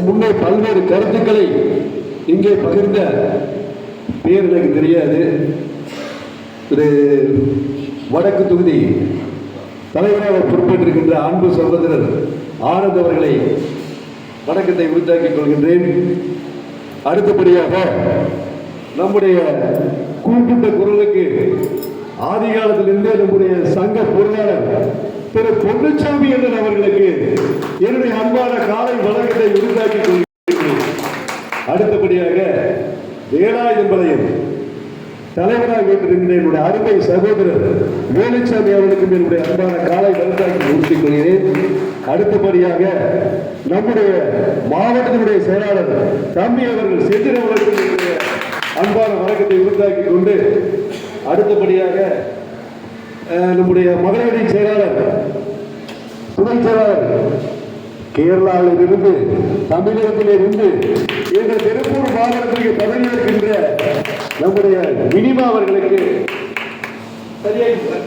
முன்னே பல்வேறு கருத்துக்களை இங்கே பகிர்ந்த பேர் எனக்கு தெரியாது. திரு வடக்கு தொகுதி தலைவராக பொறுப்பேற்றிருக்கின்ற அன்பு சகோதரர் ஆனந்த் அவர்களை வணக்கத்தை உரித்தாக்கிக் கொள்கின்றேன். அடுத்தபடியாக நம்முடைய கூப்பிட்ட குரலுக்கு ஆதி காலத்திலிருந்தே நம்முடைய சங்க பொருளாளர் திரு பொன்னுச்சாமி அண்ணன் அவர்களுக்கு என்னுடைய அன்பான காலை வணக்கத்தை உரித்தாக்கிக் கொள்கின்றேன். அடுத்தபடியாக வேலாயுதம்பாளையம் தலைவராக வைத்திருக்கின்ற என்னுடைய அருமை சகோதரர் வேலுச்சாமி அவர்களுக்கும் என்னுடைய அன்பான காலை வணக்கத்தை உறுதிக் கொள்கிறேன். அடுத்தபடியாக நம்முடைய மாவட்டத்தினுடைய செயலாளர் தம்பி அவர்கள் செந்தில் அவர்களுக்கும் என்னுடைய அன்பான வணக்கத்தை உறுதியாக்கிக் கொண்டு அடுத்தபடியாக நம்முடைய மகளிரணி செயலாளர் துணை செயலாளர் கேரளாவில் இருந்து தமிழகத்தில் இருந்து எங்கள் திருப்பூர் மாவட்டத்திற்கு பதவியேற்கின்ற நம்முடைய மினிமா அவர்களுக்கு சரியாக